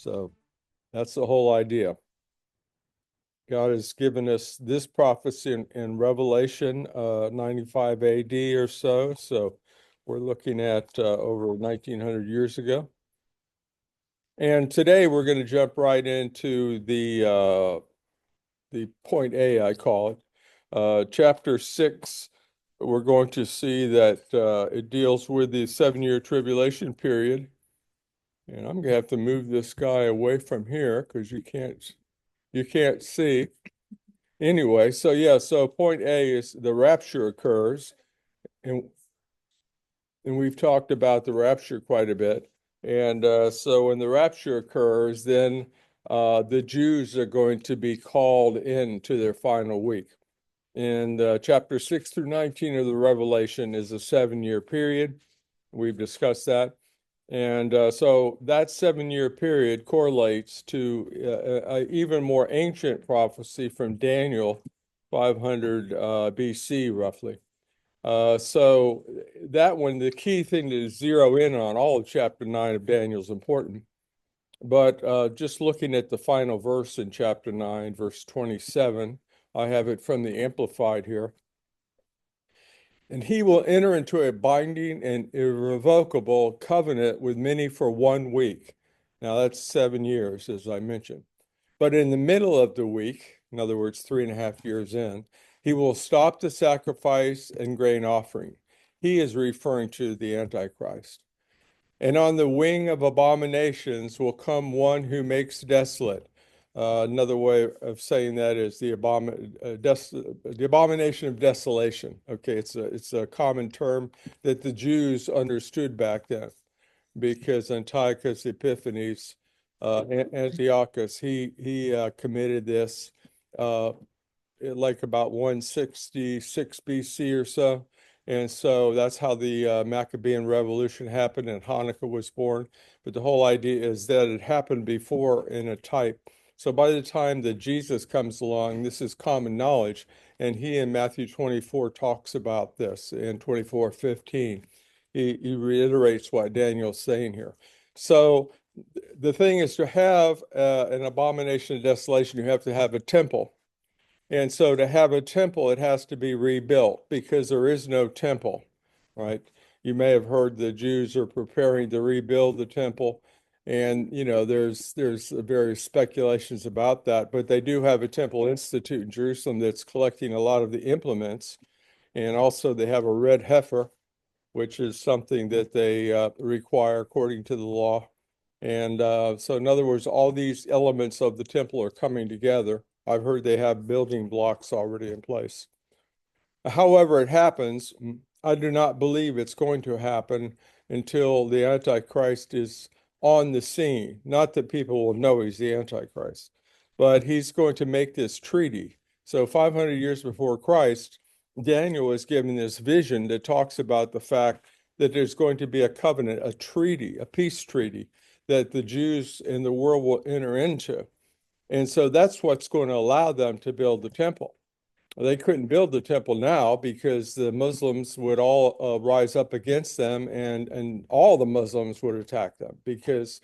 So that's the whole idea. God has given us this prophecy in Revelation 95 AD or so. So we're looking at over 1900 years ago. And today we're going to jump right into the point A, I call it. Chapter 6, we're going to see that it deals with the 7-year tribulation period. And I'm going to have to move this guy away from here because you can't see. Anyway, so point A is the rapture occurs, and we've talked about the rapture quite a bit. And so when the rapture occurs, then the Jews are going to be called into their final week. And chapter 6 through 19 of the Revelation is a 7-year period. We've discussed that. And so that 7-year period correlates to an even more ancient prophecy from Daniel, 500 BC, roughly. So that one, the key thing to zero in on, all of chapter 9 of Daniel is important. But just looking at the final verse in chapter 9, verse 27, I have it from the Amplified here. And he will enter into a binding and irrevocable covenant with many for 1 week. Now that's 7 years, as I mentioned. But in the middle of the week, in other words, 3.5 years in, he will stop the sacrifice and grain offering. He is referring to the Antichrist. And on the wing of abominations will come one who makes desolate. Another way of saying that is the abomination of desolation. Okay, it's a common term that the Jews understood back then, because Antiochus Epiphanes, Antiochus, he committed this like about 166 BC or so. And so that's how the Maccabean Revolution happened and Hanukkah was born. But the whole idea is that it happened before in a type. So by the time that Jesus comes along, this is common knowledge. And he in Matthew 24 talks about this in 24:15. He reiterates what Daniel's saying here. So the thing is, to have an abomination of desolation, you have to have a temple. And so to have a temple, it has to be rebuilt because there is no temple, right? You may have heard the Jews are preparing to rebuild the temple. And, there's various speculations about that, but they do have a temple institute in Jerusalem that's collecting a lot of the implements. And also they have a red heifer, which is something that they require according to the law. And so in other words, all these elements of the temple are coming together. I've heard they have building blocks already in place. However it happens, I do not believe it's going to happen until the Antichrist is on the scene. Not that people will know he's the Antichrist, but he's going to make this treaty. So 500 years before Christ, Daniel was given this vision that talks about the fact that there's going to be a covenant, a treaty, a peace treaty that the Jews in the world will enter into. And so that's what's going to allow them to build the temple. They couldn't build the temple now because the Muslims would all rise up against them, and all the Muslims would attack them because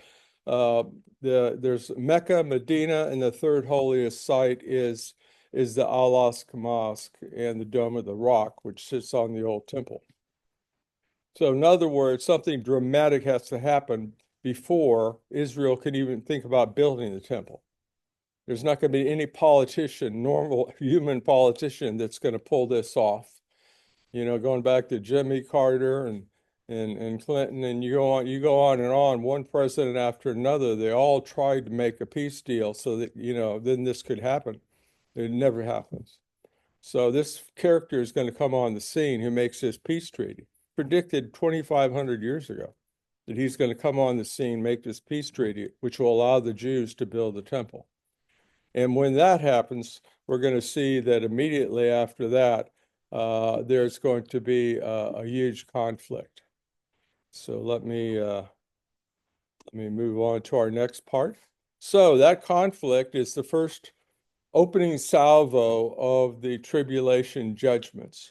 there's Mecca, Medina, and the third holiest site is the Al-Aqsa Mosque and the Dome of the Rock, which sits on the old temple. So in other words, something dramatic has to happen before Israel can even think about building the temple. There's not going to be any politician, normal human politician, that's going to pull this off. Going back to Jimmy Carter and Clinton, and you go on and on, one president after another, they all tried to make a peace deal so that, then this could happen. It never happens. So this character is going to come on the scene who makes this peace treaty, predicted 2,500 years ago, that he's going to come on the scene, make this peace treaty, which will allow the Jews to build the temple. And when that happens, we're going to see that immediately after that, there's going to be a huge conflict. So let me move on to our next part. So that conflict is the first opening salvo of the tribulation judgments.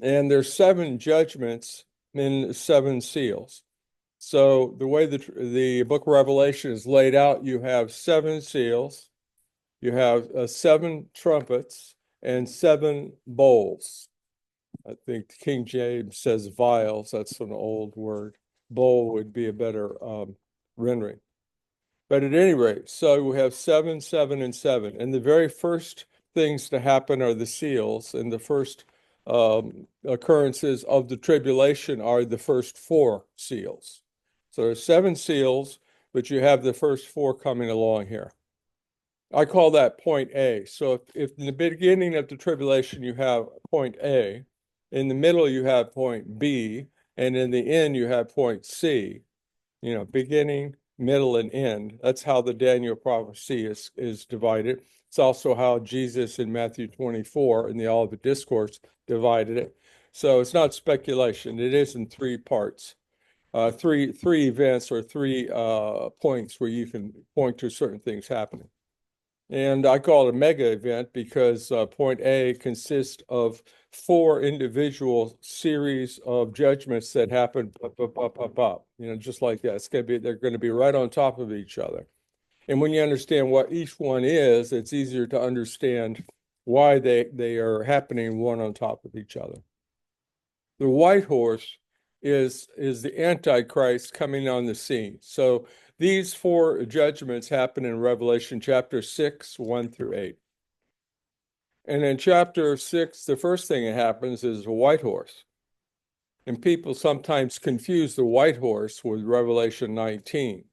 And there's 7 judgments in 7 seals. So the way the book of Revelation is laid out, you have 7 seals, you have 7 trumpets, and 7 bowls. I think King James says vials. That's an old word. Bowl would be a better rendering. But at any rate, so we have 7, 7, and 7. And the very first things to happen are the seals, and the first occurrences of the tribulation are the first 4 seals. So there's 7 seals, but you have the first 4 coming along here. I call that point A. So if in the beginning of the tribulation you have point A, in the middle you have point B, and in the end you have point C, beginning, middle, and end. That's how the Daniel prophecy is divided. It's also how Jesus in Matthew 24 in the Olivet Discourse divided it. So it's not speculation. It is in 3 parts, three events or 3 points where you can point to certain things happening. And I call it a mega event because point A consists of 4 individual series of judgments that happen up, just like that. They're going to be right on top of each other. And when you understand what each one is, it's easier to understand why they are happening one on top of each other. The white horse is the Antichrist coming on the scene. So these 4 judgments happen in Revelation chapter 6, 1 through 8. And in chapter 6, the first thing that happens is a white horse. And people sometimes confuse the white horse with Revelation 19.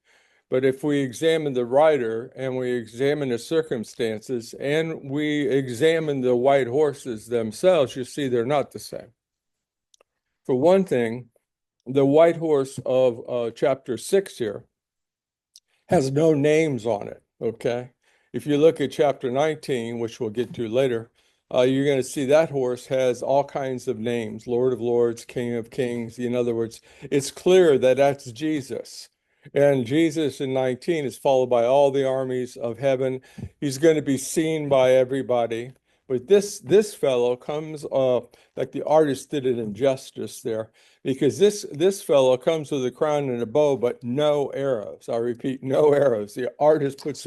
But if we examine the writer and we examine the circumstances and we examine the white horses themselves, you see they're not the same. For one thing, the white horse of chapter 6 here has no names on it, okay? If you look at chapter 19, which we'll get to later, you're going to see that horse has all kinds of names, Lord of Lords, King of Kings. In other words, it's clear that that's Jesus. And Jesus in 19 is followed by all the armies of heaven. He's going to be seen by everybody. But this fellow comes, like the artist did it injustice there, because this fellow comes with a crown and a bow, but no arrows. I repeat, no arrows. The artist put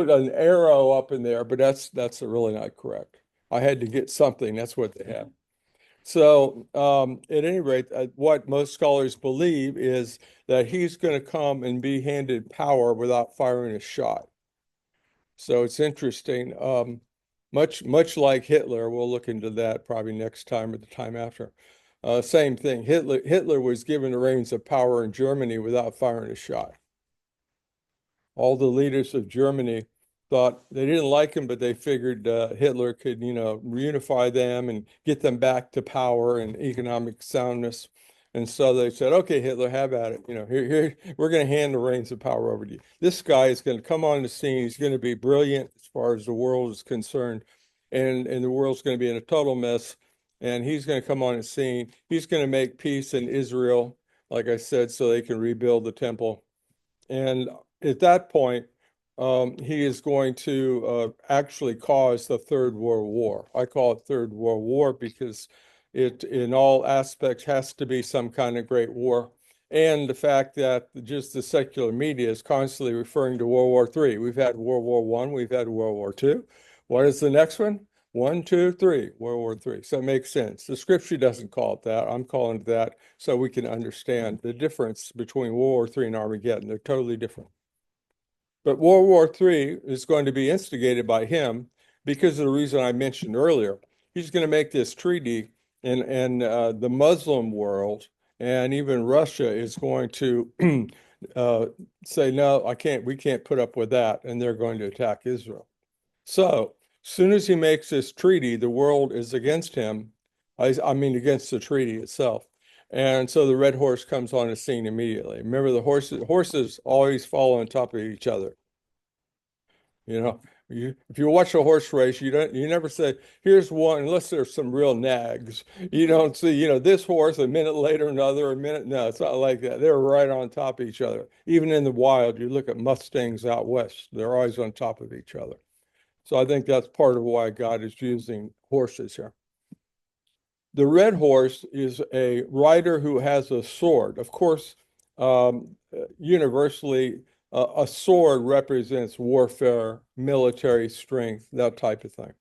an arrow up in there, but that's really not correct. I had to get something. That's what they have. So at any rate, what most scholars believe is that he's going to come and be handed power without firing a shot. So it's interesting. Much like Hitler, we'll look into that probably next time or the time after. Same thing. Hitler was given the reins of power in Germany without firing a shot. All the leaders of Germany thought they didn't like him, but they figured Hitler could, reunify them and get them back to power and economic soundness. And so they said, okay, Hitler, have at it. Here, we're going to hand the reins of power over to you. This guy is going to come on the scene. He's going to be brilliant as far as the world is concerned. And the world's going to be in a total mess. And he's going to come on the scene. He's going to make peace in Israel, like I said, so they can rebuild the temple. And at that point, he is going to actually cause the Third World War. I call it Third World War because it, in all aspects, has to be some kind of great war. And the fact that just the secular media is constantly referring to World War III. We've had World War I, we've had World War II. What is the next one? 1, 2, 3, World War III. So it makes sense. The scripture doesn't call it that. I'm calling it that so we can understand the difference between World War III and Armageddon. They're totally different. But World War III is going to be instigated by him because of the reason I mentioned earlier. He's going to make this treaty, and the Muslim world and even Russia is going to say, no, we can't put up with that, and they're going to attack Israel. So as soon as he makes this treaty, the world is against him. I mean, against the treaty itself. And so the red horse comes on the scene immediately. Remember, the horses always follow on top of each other. If you watch a horse race, you never say, here's one, unless there's some real nags. You don't see, this horse a minute later, another a minute. No, it's not like that. They're right on top of each other. Even in the wild, you look at Mustangs out west, they're always on top of each other. So I think that's part of why God is using horses here. The red horse is a rider who has a sword. Of course, universally, a sword represents warfare, military strength, that type of thing.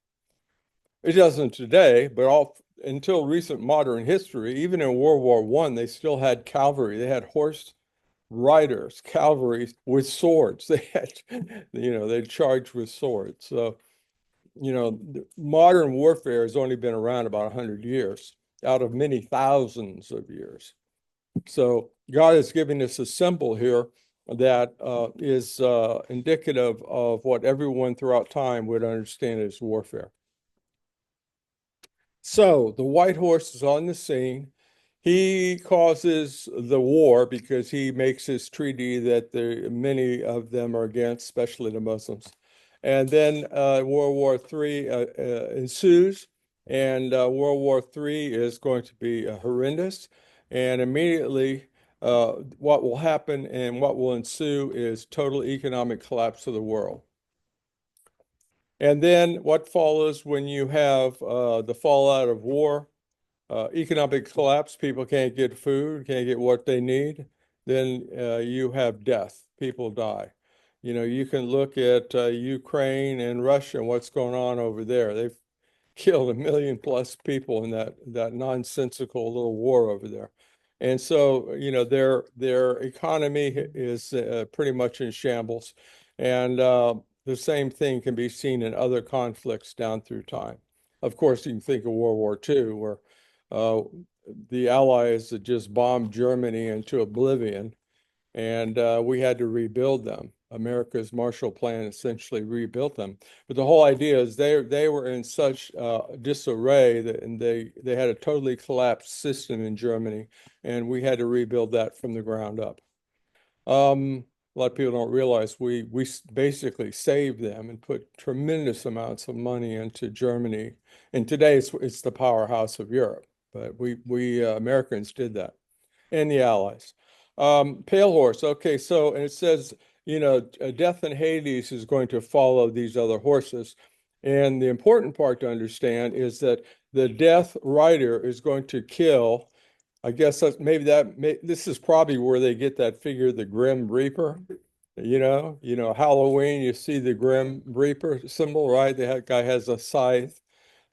It doesn't today, but until recent modern history, even in World War I, they still had cavalry. They had horse riders, cavalry with swords. They had, they charged with swords. So, modern warfare has only been around about 100 years out of many thousands of years. So God is giving us a symbol here that is indicative of what everyone throughout time would understand as warfare. So the white horse is on the scene. He causes the war because he makes his treaty that many of them are against, especially the Muslims. And then World War III ensues, and World War III is going to be horrendous. And immediately, what will happen and what will ensue is total economic collapse of the world. And then what follows when you have the fallout of war, economic collapse, people can't get food, can't get what they need, then you have death, people die. You can look at Ukraine and Russia and what's going on over there. They've killed 1 million+ people in that nonsensical little war over there. And so, their economy is pretty much in shambles. And the same thing can be seen in other conflicts down through time. Of course, you can think of World War II, where the Allies had just bombed Germany into oblivion, and we had to rebuild them. America's Marshall Plan essentially rebuilt them. But the whole idea is they were in such disarray and they had a totally collapsed system in Germany, and we had to rebuild that from the ground up. A lot of people don't realize we basically saved them and put tremendous amounts of money into Germany. And today it's the powerhouse of Europe, but we Americans did that, and the Allies. Pale horse. Okay, so and it says, death in Hades is going to follow these other horses. And the important part to understand is that the death rider is going to kill. I guess this is probably where they get that figure, the Grim Reaper. Halloween, you see the Grim Reaper symbol, right? That guy has a scythe,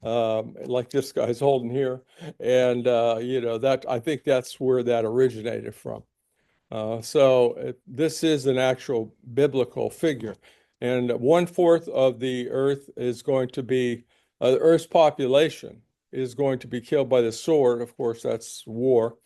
like this guy's holding here. And, I think that's where that originated from. So this is an actual biblical figure. And 1/4 of the earth is going to be, the earth's population is going to be killed by the sword. Of course, that's war.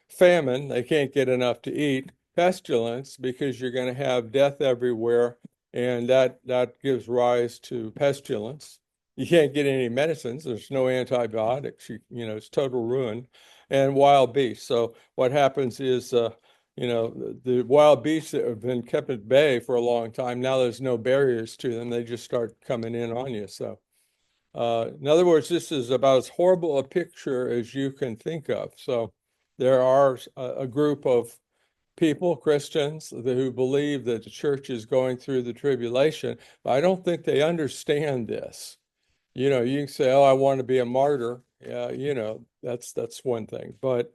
Famine, they can't get enough to eat. Pestilence, because you're going to have death everywhere, and that gives rise to pestilence. You can't get any medicines. There's no antibiotics. It's total ruin. And wild beasts. So what happens is, the wild beasts that have been kept at bay for a long time, now there's no barriers to them. They just start coming in on you. So, in other words, this is about as horrible a picture as you can think of. So there are a group of people, Christians, who believe that the church is going through the tribulation, but I don't think they understand this. You can say, "Oh, I want to be a martyr." Yeah, that's one thing. But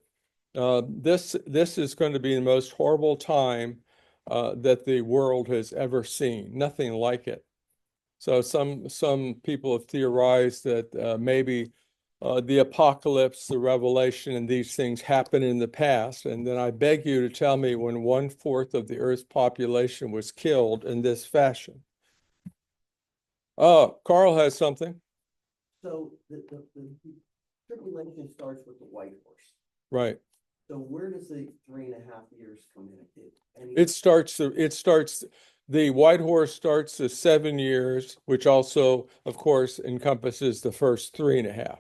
this is going to be the most horrible time that the world has ever seen. Nothing like it. So some people have theorized that maybe the apocalypse, the revelation, and these things happened in the past. And then I beg you to tell me when 1/4 of the Earth's population was killed in this fashion. Carl has something. So the tribulation starts with the white horse. Right. So where does the 3.5 years come in? The white horse starts the 7 years, which also, of course, encompasses the first 3.5.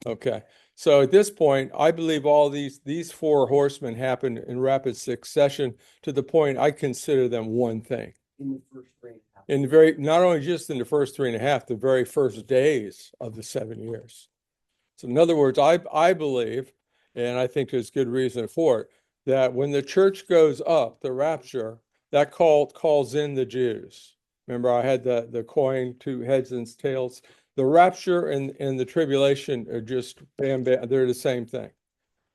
Okay. So at this point, I believe all these 4 horsemen happened in rapid succession to the point I consider them one thing. In the first 3.5. Not only just in the first 3.5, the very first days of the 7 years. So in other words, I believe, and I think there's good reason for it, that when the church goes up, the rapture, that calls in the Jews. Remember, I had the coin, 2 heads and tails. The rapture and the tribulation are just bam, bam, they're the same thing.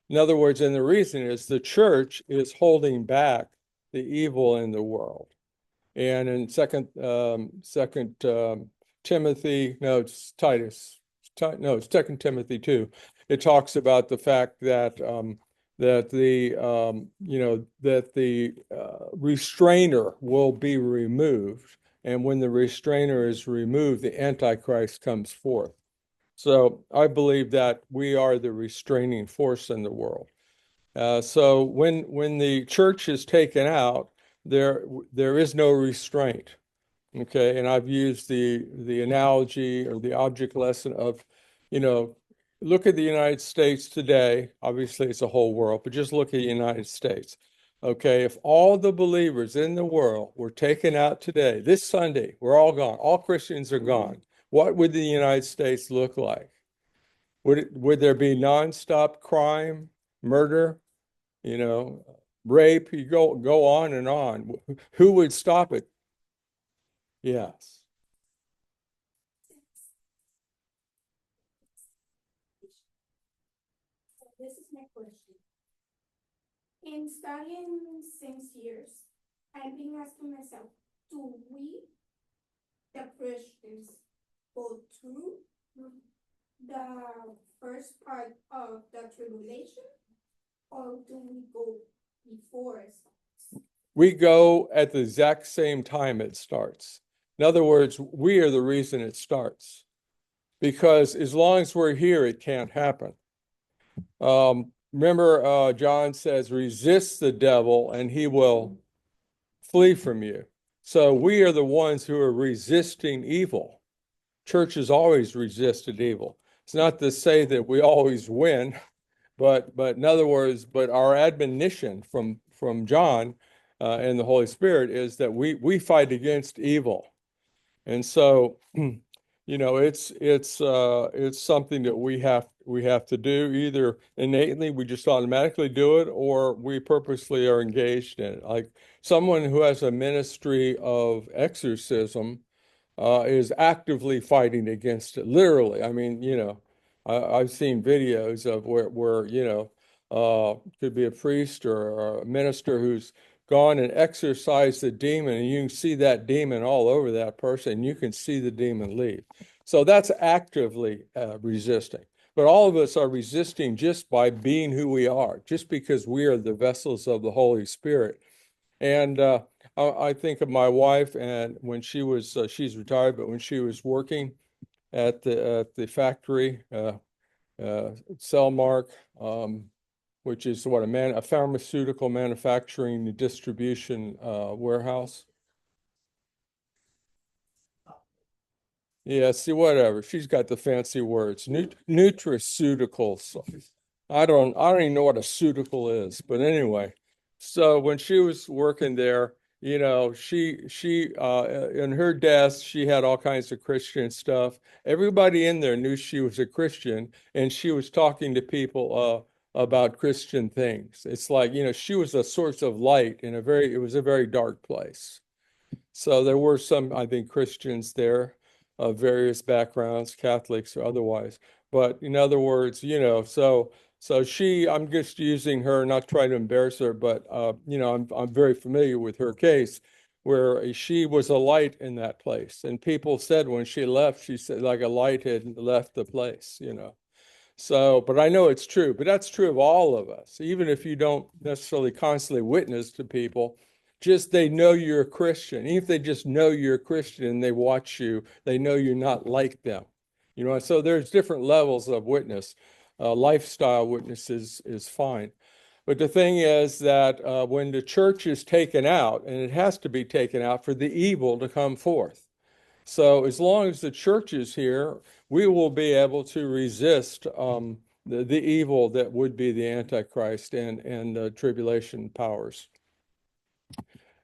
In other words, and the reason is the church is holding back the evil in the world. And in second Timothy, no, it's Titus, no, it's Second Timothy 2. It talks about the fact that that the restrainer will be removed, and when the restrainer is removed, the Antichrist comes forth. So I believe that we are the restraining force in the world. So when the church is taken out, there is no restraint. Okay, and I've used the analogy or the object lesson of, look at the United States today. Obviously, it's a whole world, but just look at the United States. Okay, if all the believers in the world were taken out today, this Sunday, we're all gone. All Christians are gone. What would the United States look like? Would there be nonstop crime, murder, rape? You go on and on. Who would stop it? Yes. This is my question. In studying since years, I've been asking myself, do we, the Christians, go through the first part of the tribulation, or do we go before it starts? We go at the exact same time it starts. In other words, we are the reason it starts. Because as long as we're here, it can't happen. Remember, John says, resist the devil and he will flee from you. So we are the ones who are resisting evil. Church has always resisted evil. It's not to say that we always win, but in other words, but our admonition from John and the Holy Spirit is that we fight against evil. And so, it's something that we have to do either innately, we just automatically do it, or we purposely are engaged in it. Like someone who has a ministry of exorcism is actively fighting against it, literally. I mean, I've seen videos of where could be a priest or a minister who's gone and exorcised the demon, and you can see that demon all over that person, and you can see the demon leave. So that's actively resisting. But all of us are resisting just by being who we are, just because we are the vessels of the Holy Spirit. And I think of my wife, and when she was, she's retired, but when she was working at the factory, Cellmark, which is a pharmaceutical manufacturing distribution warehouse. Yeah, see, whatever. She's got the fancy words. Nutraceuticals. I don't even know what a ceutical is, but anyway. So when she was working there, she in her desk, she had all kinds of Christian stuff. Everybody in there knew she was a Christian, and she was talking to people about Christian things. It's like, she was a source of light it was a very dark place. So there were some, I think, Christians there of various backgrounds, Catholics or otherwise. But in other words, so I'm just using her, not trying to embarrass her, but I'm very familiar with her case where she was a light in that place. And people said when she left, she said like a light had left the place, So, but I know it's true, but that's true of all of us. Even if you don't necessarily constantly witness to people, just they know you're a Christian. Even if they just know you're a Christian and they watch you, they know you're not like them. So there's different levels of witness. Lifestyle witness is fine. But the thing is that when the church is taken out, and it has to be taken out for the evil to come forth. So as long as the church is here, we will be able to resist the evil that would be the Antichrist and the tribulation powers.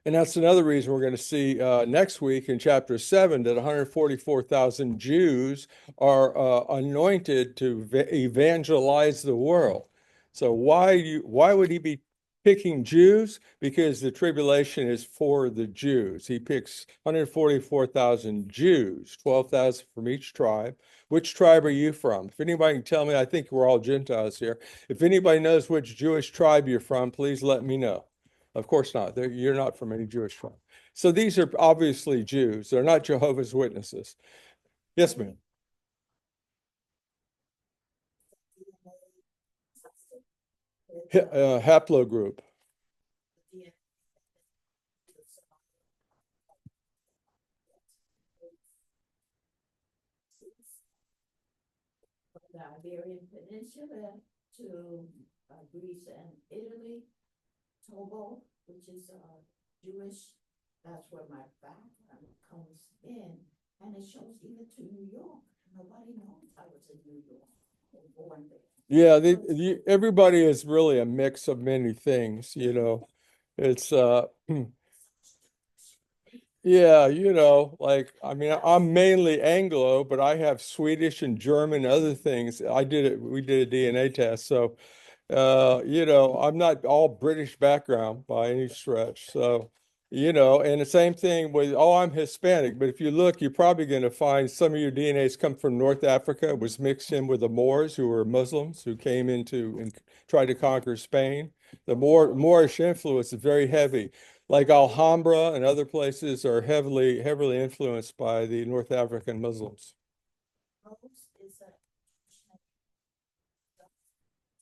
And that's another reason we're going to see next week in chapter 7 that 144,000 Jews are anointed to evangelize the world. So why would he be picking Jews because the tribulation is for the Jews. He picks 144,000 Jews, 12,000 from each tribe. Which tribe are you from? If anybody can tell me, I think we're all Gentiles here. If anybody knows which Jewish tribe you're from, please let me know. Of course not. You're not from any Jewish tribe. So these are obviously Jews. They're not Jehovah's Witnesses. Yes, ma'am. Haplogroup. From the Iberian Peninsula to Greece and Italy, Togo, which is Jewish. That's where my background comes in, and it shows even to New York. Nobody knows I was in New York. Born there. Yeah, everybody is really a mix of many things, you know. It's yeah, you know, like I mean, I'm mainly Anglo, but I have Swedish and German and other things. We did a DNA test, so you know, I'm not all British background by any stretch. So, you know, and the same thing with, oh, I'm Hispanic. But if you look, you're probably going to find some of your DNAs come from North Africa. It was mixed in with the Moors, who were Muslims, who came into and tried to conquer Spain. The Moorish influence is very heavy. Like Alhambra and other places are heavily influenced by the North African Muslims. Rose is a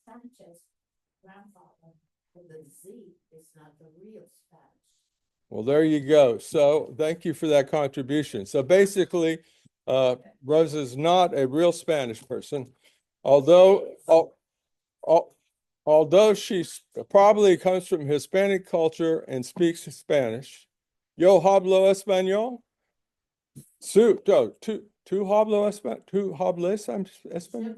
Sanchez grandfather with a Z. It's not the real Spanish. Well, there you go. So thank you for that contribution. So basically, Rose is not a real Spanish person, although although she probably comes from Hispanic culture and speaks Spanish. Yo hablo español. Tu hablo español. Tu hables español.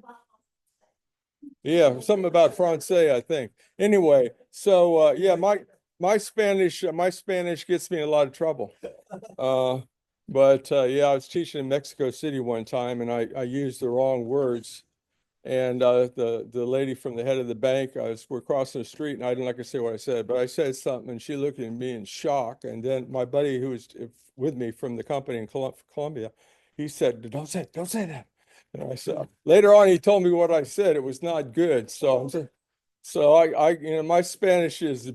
Yeah, something about Francais, I think. Anyway, so yeah, my Spanish gets me in a lot of trouble. But yeah, I was teaching in Mexico City one time, and I used the wrong words. And the lady from the head of the bank, we're crossing the street, and I didn't like to say what I said, but I said something, and she looked at me in shock. And then my buddy who was with me from the company in Colombia, he said, don't say that." And I said, later on, he told me what I said. It was not good. So you know, my Spanish is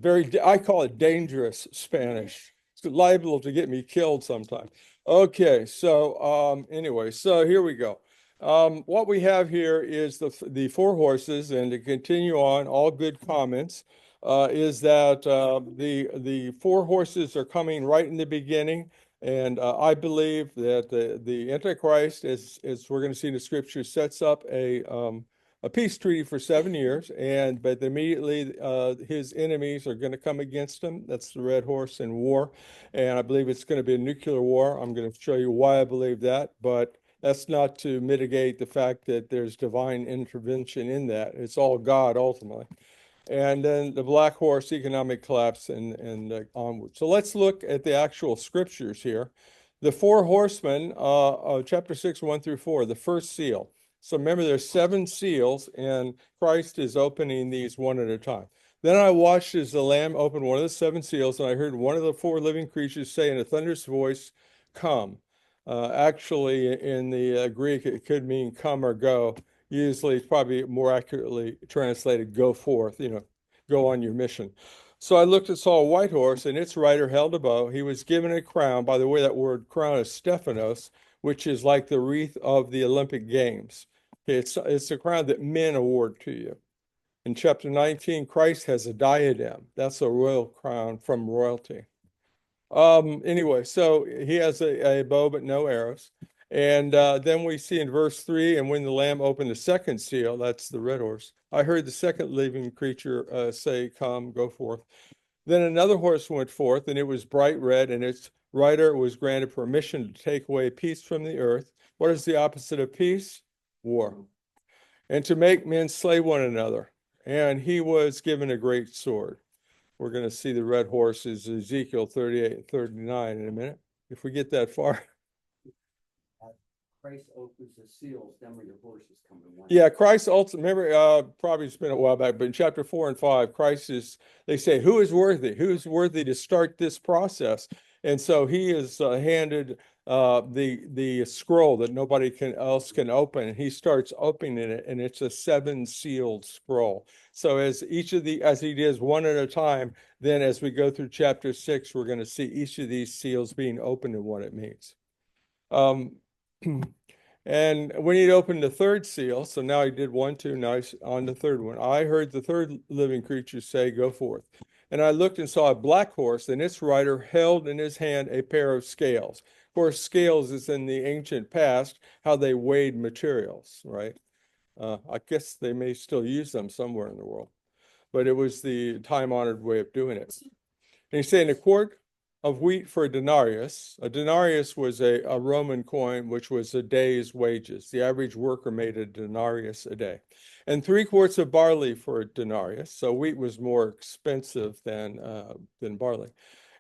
I call it dangerous Spanish. It's liable to get me killed sometime. Okay, so anyway, so here we go. What we have here is the four horses, and to continue on, all good comments, is that the four horses are coming right in the beginning. And I believe that the Antichrist, as we're going to see in the scripture, sets up a peace treaty for 7 years, but immediately his enemies are going to come against him. That's the red horse in war, and I believe it's going to be a nuclear war. I'm going to show you why I believe that, but that's not to mitigate the fact that there's divine intervention in that. It's all God ultimately. And then the black horse, economic collapse, and onward. So let's look at the actual scriptures here. The four horsemen, chapter 6, 1 through 4, the first seal. So remember, there's 7 seals, and Christ is opening these one at a time. Then I watched as the Lamb opened one of the 7 seals, and I heard one of the 4 living creatures say in a thunderous voice, "Come." Actually, in the Greek, it could mean come or go. Usually, it's probably more accurately translated, "Go forth," you know, go on your mission. So I looked and saw a white horse, and its rider held a bow. He was given a crown. By the way, that word crown is Stephanos, which is like the wreath of the Olympic Games. It's a crown that men award to you. In chapter 19, Christ has a diadem. That's a royal crown from royalty. Anyway, so he has a bow but no arrows. And then we see in verse 3, and when the Lamb opened the second seal, that's the red horse, I heard the second living creature say, "Come, go forth." Then another horse went forth, and it was bright red, and its rider was granted permission to take away peace from the earth. What is the opposite of peace? War. And to make men slay one another. And he was given a great sword. We're going to see the red horses, Ezekiel 38 and 39 in a minute, if we get that far. Christ opens the seals, then where your horses come in one. Yeah, Christ ultimately, remember, probably it's been a while back, but in chapter 4 and 5, Christ is, they say, who is worthy? Who is worthy to start this process? And so he is handed the scroll that nobody else can open, and he starts opening it, and it's a 7-sealed scroll. So as he does one at a time, then as we go through chapter 6, we're going to see each of these seals being opened and what it means. And when he opened the third seal, so now he did 1, 2, now he's on the third one. I heard the third living creature say, go forth. And I looked and saw a black horse, and its rider held in his hand a pair of scales. Of course, scales is in the ancient past, how they weighed materials, right? I guess they may still use them somewhere in the world, but it was the time-honored way of doing it. And he's saying a quart of wheat for a denarius. A denarius was a Roman coin, which was a day's wages. The average worker made a denarius a day. And 3 quarts of barley for a denarius. So wheat was more expensive than barley.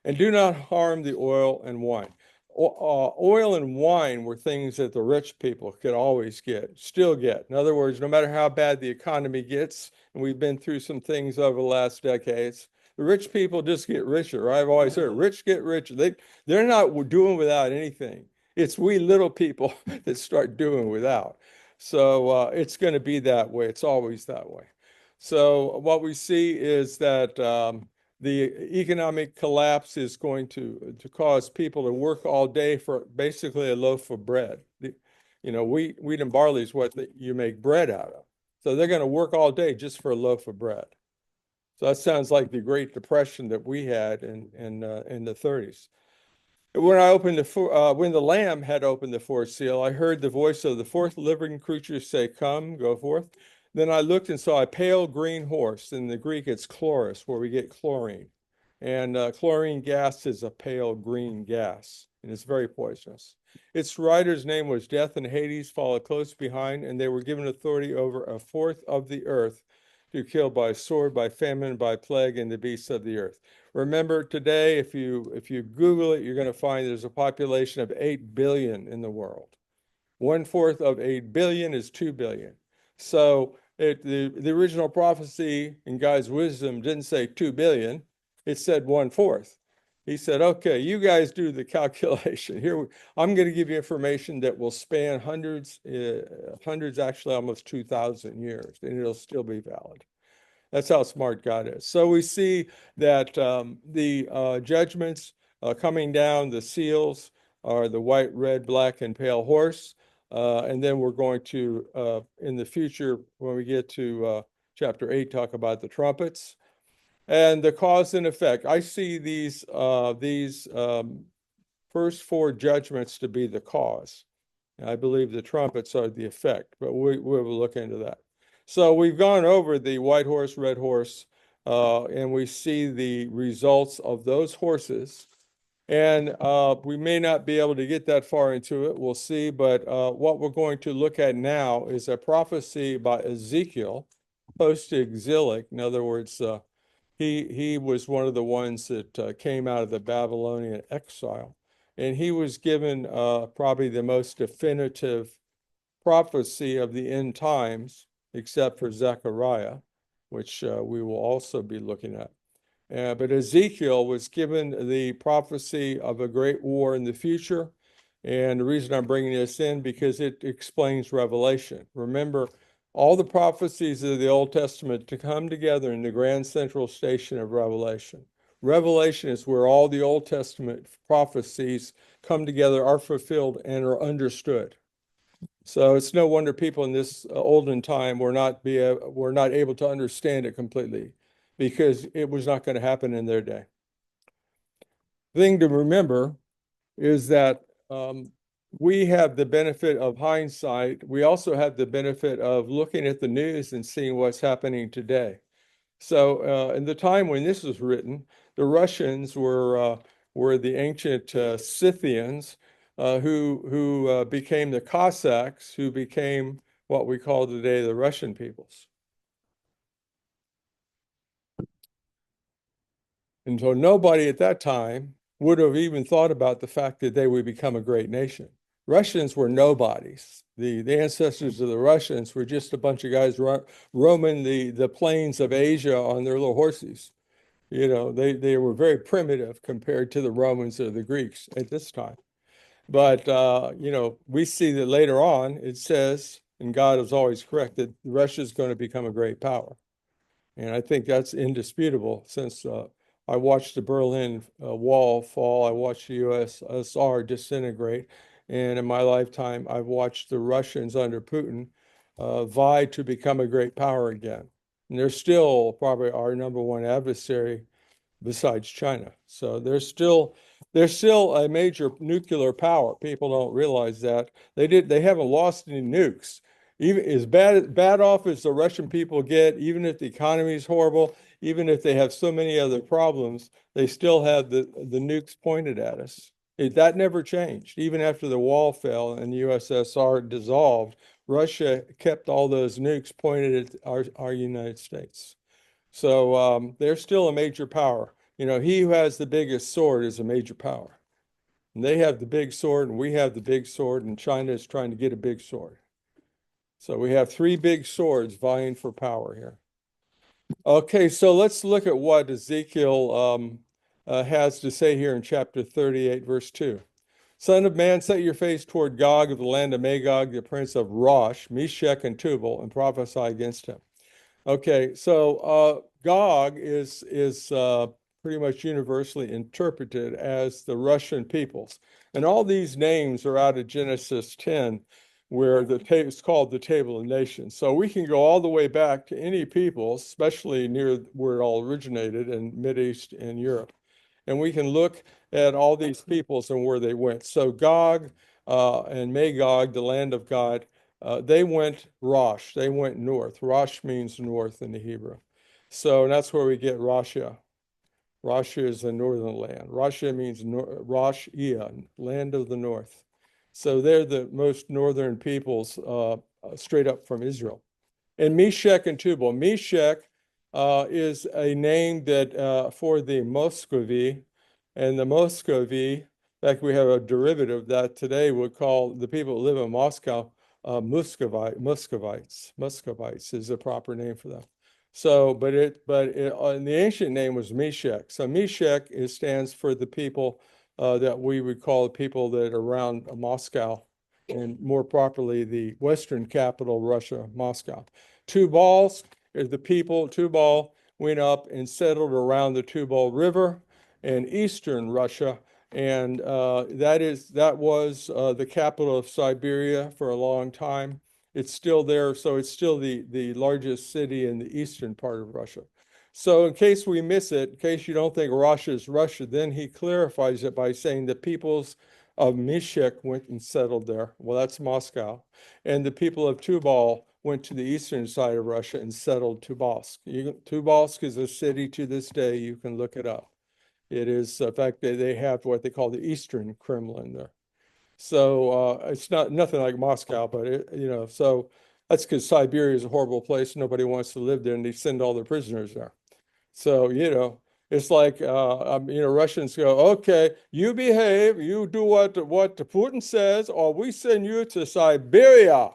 And do not harm the oil and wine. Oil and wine were things that the rich people could always still get. In other words, no matter how bad the economy gets, and we've been through some things over the last decades, the rich people just get richer. I've always heard rich get richer. They're not doing without anything. It's we little people that start doing without. So it's going to be that way. It's always that way. So what we see is that the economic collapse is going to cause people to work all day for basically a loaf of bread. Wheat and barley is what you make bread out of. So they're going to work all day just for a loaf of bread. So that sounds like the Great Depression that we had in the 30s. When the Lamb had opened the fourth seal, I heard the voice of the fourth living creature say, "Come, go forth." Then I looked and saw a pale green horse. In the Greek, it's chloris, where we get chlorine. And chlorine gas is a pale green gas, and it's very poisonous. Its rider's name was Death, and Hades followed close behind, and they were given authority over a fourth of the earth to kill by sword, by famine, by plague, and the beasts of the earth. Remember today, if you Google it, you're going to find there's a population of 8 billion in the world. 1/4 of 8 billion is 2 billion. So the original prophecy in God's wisdom didn't say 2 billion. It said 1/4. He said, okay, you guys do the calculation. Here, I'm going to give you information that will span hundreds, actually almost 2,000 years, and it'll still be valid. That's how smart God is. So we see that the judgments coming down, the seals are the white, red, black, and pale horse. And then we're going to, in the future, when we get to chapter 8, talk about the trumpets. And the cause and effect. I see these first 4 judgments to be the cause. I believe the trumpets are the effect, but we will look into that. So we've gone over the white horse, red horse, and we see the results of those horses. And we may not be able to get that far into it. We'll see. But what we're going to look at now is a prophecy by Ezekiel, post-exilic. In other words, he was one of the ones that came out of the Babylonian exile. And he was given probably the most definitive prophecy of the end times, except for Zechariah, which we will also be looking at. But Ezekiel was given the prophecy of a great war in the future. And the reason I'm bringing this in, because it explains Revelation. Remember, all the prophecies of the Old Testament to come together in the grand central station of Revelation. Revelation is where all the Old Testament prophecies come together, are fulfilled, and are understood. So it's no wonder people in this olden time were not able to understand it completely, because it was not going to happen in their day. The thing to remember is that we have the benefit of hindsight. We also have the benefit of looking at the news and seeing what's happening today. So in the time when this was written, the Russians were the ancient Scythians who became the Cossacks, who became what we call today the Russian peoples. And so nobody at that time would have even thought about the fact that they would become a great nation. Russians were nobodies. The ancestors of the Russians were just a bunch of guys roaming the plains of Asia on their little horses. You know, they were very primitive compared to the Romans or the Greeks at this time. But, you know, we see that later on it says, and God is always correct, that Russia is going to become a great power. And I think that's indisputable since I watched the Berlin Wall fall, I watched the USSR disintegrate, and in my lifetime, I've watched the Russians under Putin vie to become a great power again. And they're still probably our number one adversary besides China. So they're still a major nuclear power. People don't realize that. They haven't lost any nukes. Even as bad off as the Russian people get, even if the economy is horrible, even if they have so many other problems, they still have the nukes pointed at us. That never changed. Even after the wall fell and the USSR dissolved, Russia kept all those nukes pointed at our United States. So they're still a major power. You know, he who has the biggest sword is a major power. And they have the big sword, and we have the big sword, and China is trying to get a big sword. So we have three big swords vying for power here. Okay, so let's look at what Ezekiel has to say here in chapter 38, verse 2. Son of man, set your face toward Gog of the land of Magog, the prince of Rosh, Meshech, and Tubal, and prophesy against him. Okay, so Gog is pretty much universally interpreted as the Russian peoples. And all these names are out of Genesis 10, where it's called the Table of Nations. So we can go all the way back to any people, especially near where it all originated in Mideast and Europe. And we can look at all these peoples and where they went. So Gog and Magog, the land of God, they went Rosh. They went north. Rosh means north in the Hebrew. So that's where we get Russia. Russia is the northern land. Russia means Rosh Ia, land of the north. So they're the most northern peoples straight up from Israel. And Meshech and Tubal. Meshech is a name that for the Muscovy, and the Muscovy, in fact, we have a derivative that today would call the people who live in Moscow Muscovites. Muscovites is a proper name for them. So, but the ancient name was Meshech. So Meshech stands for the people that we would call the people that are around Moscow, and more properly, the Western capital, Russia, Moscow. Tubal is the people. Tubal went up and settled around the Tubal River in eastern Russia, and that was the capital of Siberia for a long time. It's still there, so it's still the largest city in the eastern part of Russia. So in case we miss it, in case you don't think Russia is Russia, then he clarifies it by saying the peoples of Meshech went and settled there. Well, that's Moscow. And the people of Tubal went to the eastern side of Russia and settled Tobolsk. Tobolsk is a city to this day. You can look it up. It is, in fact, they have what they call the Eastern Kremlin there. So it's nothing like Moscow, but so that's because Siberia is a horrible place. Nobody wants to live there, and they send all their prisoners there. So, it's like, Russians go, okay, you behave, you do what Putin says, or we send you to Siberia.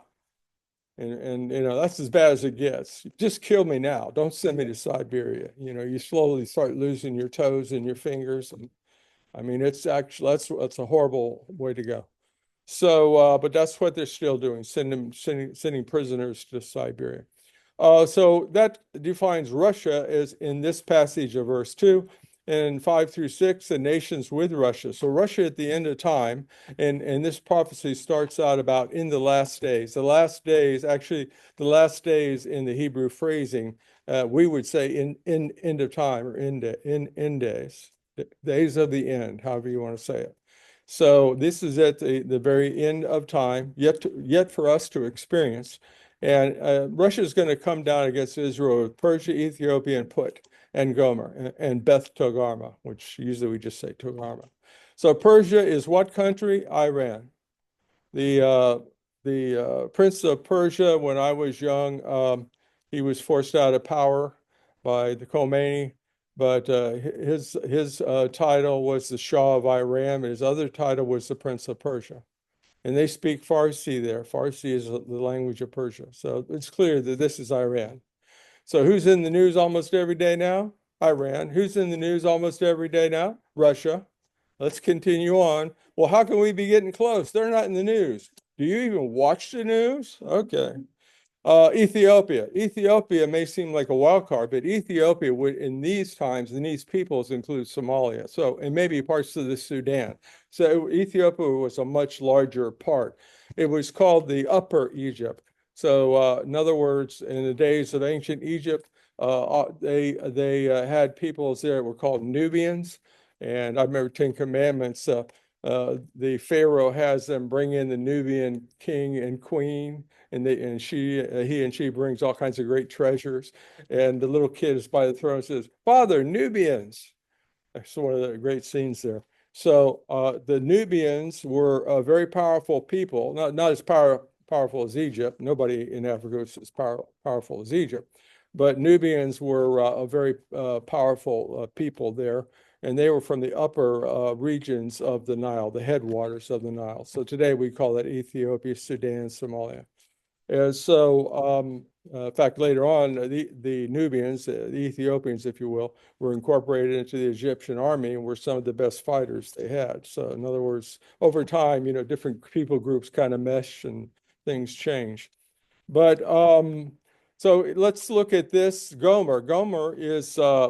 And that's as bad as it gets. Just kill me now. Don't send me to Siberia. You slowly start losing your toes and your fingers. And, I mean, it's actually, that's a horrible way to go. So, but that's what they're still doing, sending prisoners to Siberia. So that defines Russia as in this passage of verse 2, and 5 through 6, the nations with Russia. So Russia at the end of time, and this prophecy starts out about in the last days. The last days, actually, the last days in the Hebrew phrasing, we would say in end of time, or in days, days of the end, however you want to say it. So this is at the very end of time, yet for us to experience. And Russia is going to come down against Israel with Persia, Ethiopia, and Put, and Gomer, and Beth Togarmah, which usually we just say Togarmah. So Persia is what country? Iran. The prince of Persia, when I was young, he was forced out of power by the Khomeini, but his title was the Shah of Iran, and his other title was the Prince of Persia. and they speak Farsi there. Farsi is the language of Persia. So it's clear that this is Iran. So who's in the news almost every day now? Iran. Who's in the news almost every day now? Russia. Let's continue on. Well, how can we be getting close? They're not in the news. Do you even watch the news? Okay. Ethiopia. Ethiopia may seem like a wild card, but Ethiopia would, in these times, and these peoples include Somalia. So, and maybe parts of the Sudan. So Ethiopia was a much larger part. It was called the Upper Egypt. So, in other words, in the days of ancient Egypt, they had peoples there that were called Nubians. And I remember Ten Commandments. The Pharaoh has them bring in the Nubian king and queen, and he and she brings all kinds of great treasures. And the little kid is by the throne and says, "Father, Nubians." That's one of the great scenes there. So the Nubians were a very powerful people, not as powerful as Egypt. Nobody in Africa was as powerful as Egypt, but Nubians were a very powerful people there. And they were from the upper regions of the Nile, the headwaters of the Nile. So today we call that Ethiopia, Sudan, Somalia. And so, in fact, later on, the Nubians, the Ethiopians, if you will, were incorporated into the Egyptian army and were some of the best fighters they had. So, in other words, over time, different people groups kind of mesh and things change. But so let's look at this. Gomer. Gomer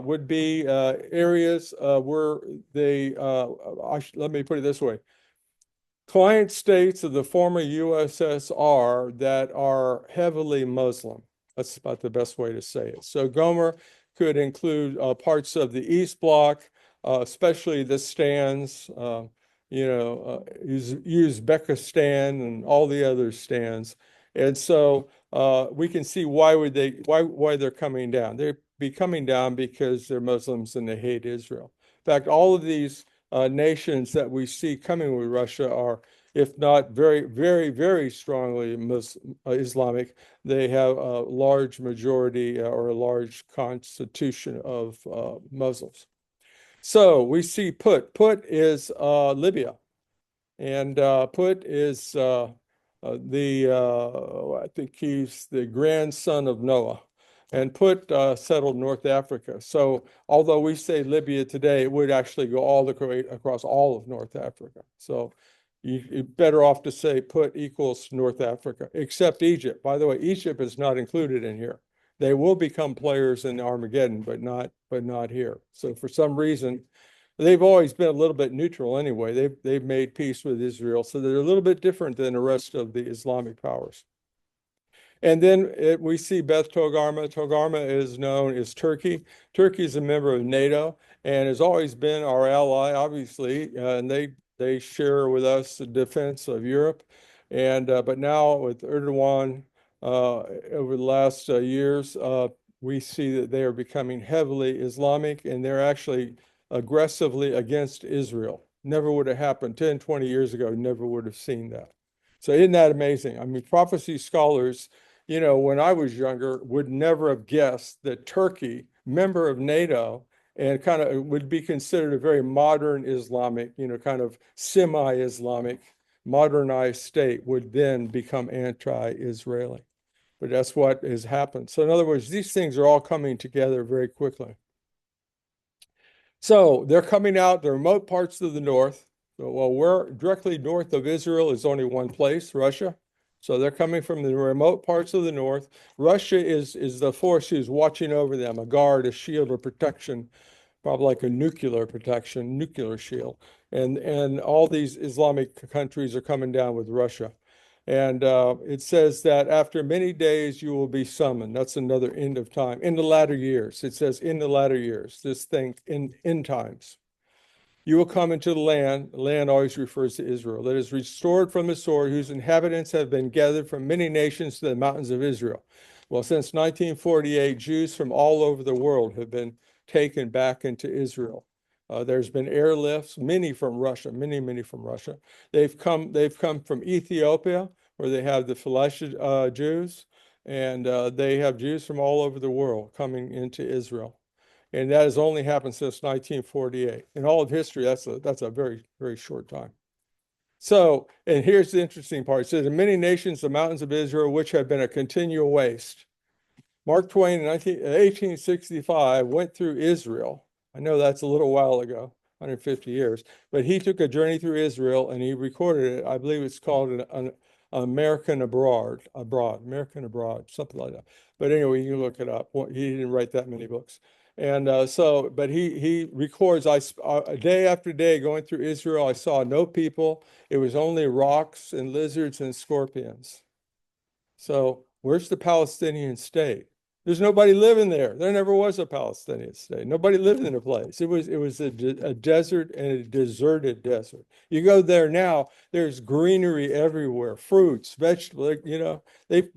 would be areas where let me put it this way. Client states of the former USSR that are heavily Muslim. That's about the best way to say it. So Gomer could include parts of the East Bloc, especially the stands, Uzbekistan and all the other stands. And so we can see why they're coming down. They'd be coming down because they're Muslims and they hate Israel. In fact, all of these nations that we see coming with Russia are, if not very, very, very strongly Islamic, they have a large majority or a large constitution of Muslims. So we see Put. Put is Libya. And Put is I think he's the grandson of Noah. And Put settled North Africa. So although we say Libya today, it would actually go all across all of North Africa. So you're better off to say Put equals North Africa, except Egypt. By the way, Egypt is not included in here. They will become players in Armageddon, but not here. So for some reason, they've always been a little bit neutral anyway. They've made peace with Israel, so they're a little bit different than the rest of the Islamic powers. And then we see Beth Togarmah. Togarmah is known as Turkey. Turkey is a member of NATO and has always been our ally, obviously, and they share with us the defense of Europe. And but now with Erdogan over the last years, we see that they are becoming heavily Islamic, and they're actually aggressively against Israel. Never would have happened 10, 20 years ago. Never would have seen that. So isn't that amazing? I mean, prophecy scholars, when I was younger, would never have guessed that Turkey, member of NATO, and kind of would be considered a very modern Islamic, kind of semi-Islamic, modernized state, would then become anti-Israeli. But that's what has happened. So in other words, these things are all coming together very quickly. So they're coming out the remote parts of the north. Well, we're directly north of Israel is only one place, Russia. So they're coming from the remote parts of the north. Russia is the force who's watching over them, a guard, a shield of protection, probably like a nuclear protection, nuclear shield. And all these Islamic countries are coming down with Russia. And it says that after many days you will be summoned. That's another end of time. In the latter years. It says in the latter years. This thing in end times. You will come into the land. The land always refers to Israel. That is restored from the sword, whose inhabitants have been gathered from many nations to the mountains of Israel. Well, since 1948, Jews from all over the world have been taken back into Israel. There's been airlifts, many from Russia, many from Russia. They've come from Ethiopia, where they have the Philistia Jews, and they have Jews from all over the world coming into Israel. And that has only happened since 1948. In all of history, that's a very, very short time. So, and here's the interesting part. It says, in many nations, the mountains of Israel, which have been a continual waste. Mark Twain in 1865 went through Israel. I know that's a little while ago, 150 years, but he took a journey through Israel and he recorded it. I believe it's called an American Abroad, American Abroad, something like that. But anyway, you can look it up. He didn't write that many books. And but he records, day after day going through Israel, I saw no people. It was only rocks and lizards and scorpions. So where's the Palestinian state? There's nobody living there. There never was a Palestinian state. Nobody lived in a place. It was a desert and a deserted desert. You go there now, there's greenery everywhere, fruits, vegetables,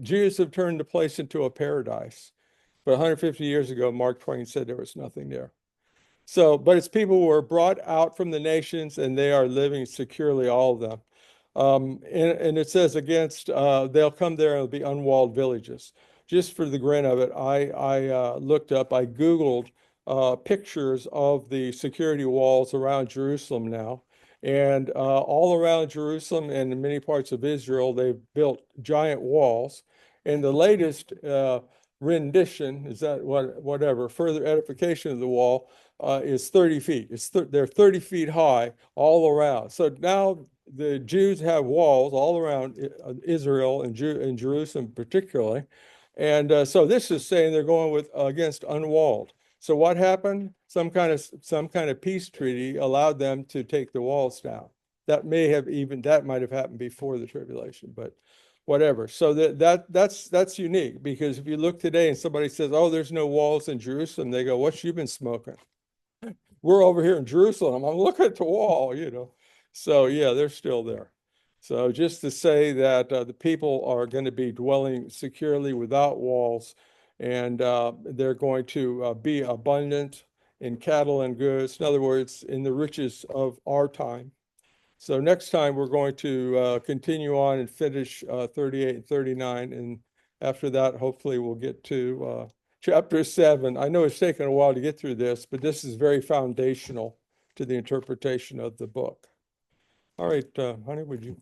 Jews have turned the place into a paradise. But 150 years ago, Mark Twain said there was nothing there. So, but it's people who were brought out from the nations and they are living securely, all of them. And it says they'll come there and it'll be unwalled villages. Just for the grin of it, I looked up, I Googled pictures of the security walls around Jerusalem now. And all around Jerusalem and in many parts of Israel, they've built giant walls. And the latest rendition, is that whatever, further edification of the wall is 30 feet. They're 30 feet high all around. So now the Jews have walls all around Israel and Jerusalem particularly. And so this is saying they're going against unwalled. So what happened? Some kind of peace treaty allowed them to take the walls down. That might have happened before the tribulation, but whatever. So that's unique, because if you look today and somebody says, "Oh, there's no walls in Jerusalem," they go, "What you been smoking?" We're over here in Jerusalem. I'm looking at the wall, So yeah, they're still there. So just to say that the people are going to be dwelling securely without walls, and they're going to be abundant in cattle and goods. In other words, in the riches of our time. So next time we're going to continue on and finish 38 and 39. And after that, hopefully we'll get to chapter 7. I know it's taken a while to get through this, but this is very foundational to the interpretation of the book. All right, honey, would you?